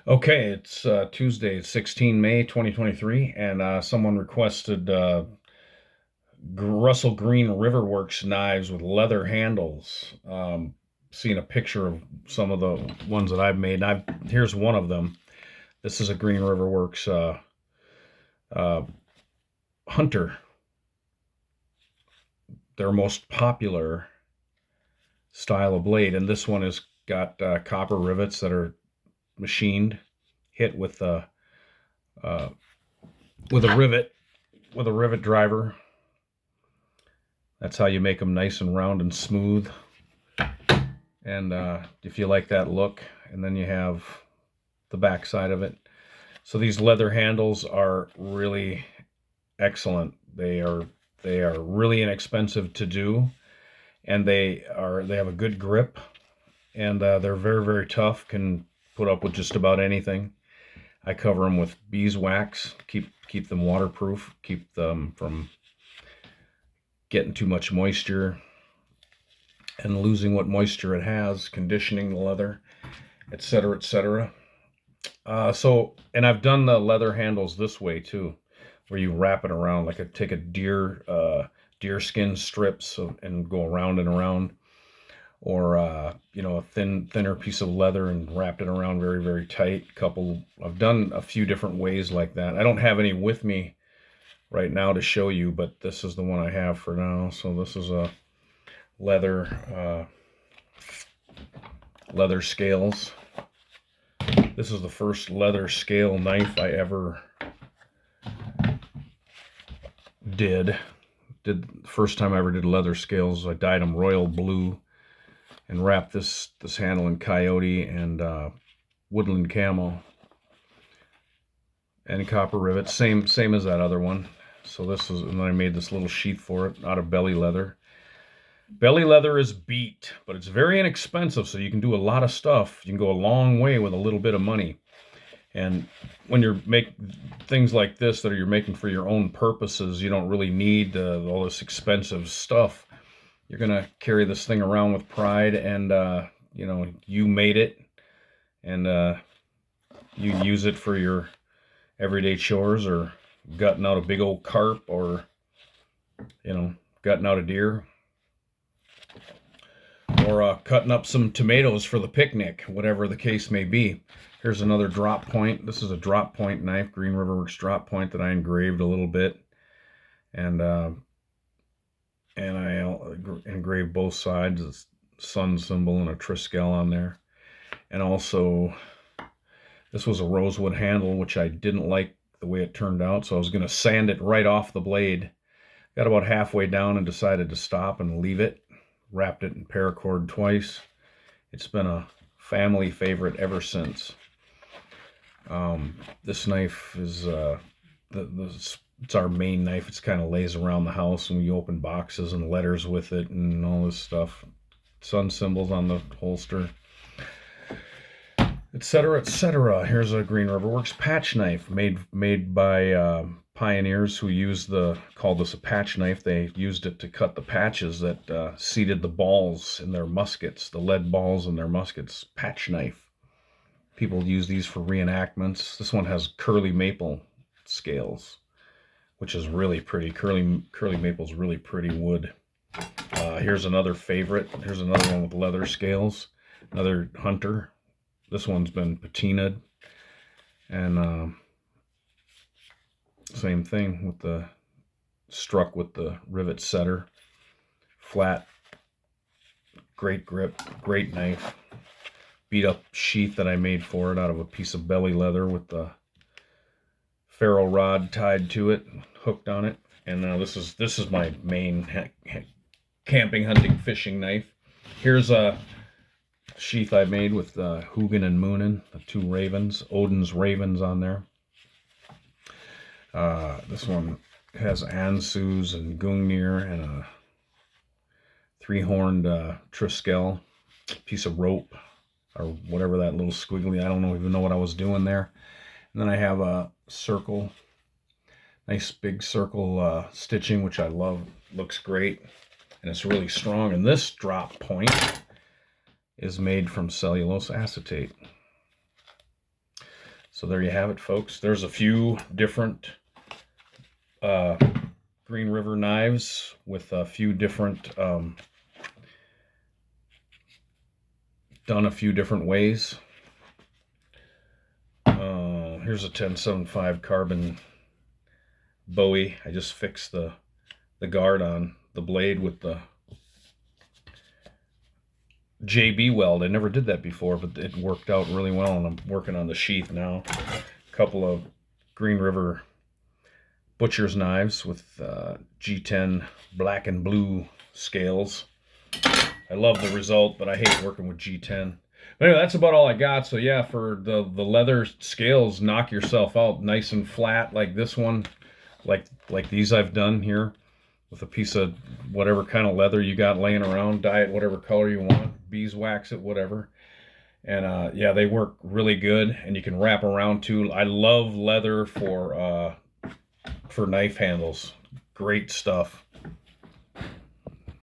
Okay, it's Tuesday, 16 May 2023, and someone requested Russell Green Riverworks knives with leather handles. Seeing a picture of some of the ones that I've made. Here's one of them. This is a Green Riverworks uh, Hunter, their most popular style of blade, and this one has got copper rivets that are machined, hit uh, with a rivet driver. That's how you make them nice and round and smooth. And if you like that look, and then you have the back side of it. So these leather handles are really excellent. They are really inexpensive to do, and they have a good grip, and they're very tough. Can put up with just about anything. I cover them with beeswax, keep them waterproof, keep them from getting too much moisture and losing what moisture it has, conditioning the leather, etc., etc. And I've done the leather handles this way too, where you wrap it around like take a deer skin strips and go around and around, or a thinner piece of leather and wrapped it around very tight. I've done a few different ways like that. I don't have any with me right now to show you, but this is the one I have for now. So this is a leather leather scales. This is the first leather scale knife I ever did. The first time I ever did leather scales, I dyed them royal blue and wrapped this handle in coyote and woodland camo and copper rivets, same as that other one. So and then I made this little sheath for it out of belly leather. Belly leather is beat, but it's very inexpensive, so you can do a lot of stuff. You can go a long way with a little bit of money. And when you're making things like this that you're making for your own purposes, you don't really need all this expensive stuff. You're gonna carry this thing around with pride, and you made it, and you use it for your everyday chores, or gutting out a big old carp, or gutting out a deer, or cutting up some tomatoes for the picnic, whatever the case may be. Here's another drop point. This is a drop point knife, Green Riverworks drop point, that I engraved a little bit, and I engraved both sides, a sun symbol and a Triskel on there. And also, this was a rosewood handle, which I didn't like the way it turned out, so I was going to sand it right off the blade. Got about halfway down and decided to stop and leave it. Wrapped it in paracord twice. It's been a family favorite ever since. This knife is it's our main knife. It's kind of lays around the house, and we open boxes and letters with it and all this stuff. Sun symbols on the holster, etc., etc. Here's a Green Riverworks patch knife made by pioneers who called this a patch knife. They used it to cut the patches that seated the balls in their muskets, the lead balls in their muskets. Patch knife. People use these for reenactments. This one has curly maple scales, which is really pretty. Curly maple's really pretty wood. Here's another favorite. Here's another one with leather scales. Another Hunter. This one's been patinaed, and same thing with struck with the rivet setter. Flat, great grip, great knife. Beat up sheath that I made for it out of a piece of belly leather with the ferro rod tied to it, hooked on it. And now this is my main camping, hunting, fishing knife. Here's a sheath I made with Hugin and Moonin, the two ravens, Odin's ravens on there. This one has Ansus and Gungnir and a three-horned Triskel, piece of rope, or whatever that little squiggly, I don't even know what I was doing there. And then I have a circle, nice big circle stitching, which I love. Looks great, and it's really strong. And this drop point is made from cellulose acetate. So there you have it, folks. There's a few different Green River knives with a few different, done a few different ways. Here's a 1075 carbon Bowie. I just fixed the guard on the blade with the JB weld. I never did that before, but it worked out really well, and I'm working on the sheath now. A couple of Green River butcher's knives with G10 black and blue scales. I love the result, but I hate working with G10. But anyway, that's about all I got. So yeah, for the leather scales, knock yourself out nice and flat like this one, like these I've done here, with a piece of whatever kind of leather you got laying around, dye it whatever color you want, beeswax it, whatever. And yeah, they work really good, and you can wrap around too. I love leather for knife handles. Great stuff.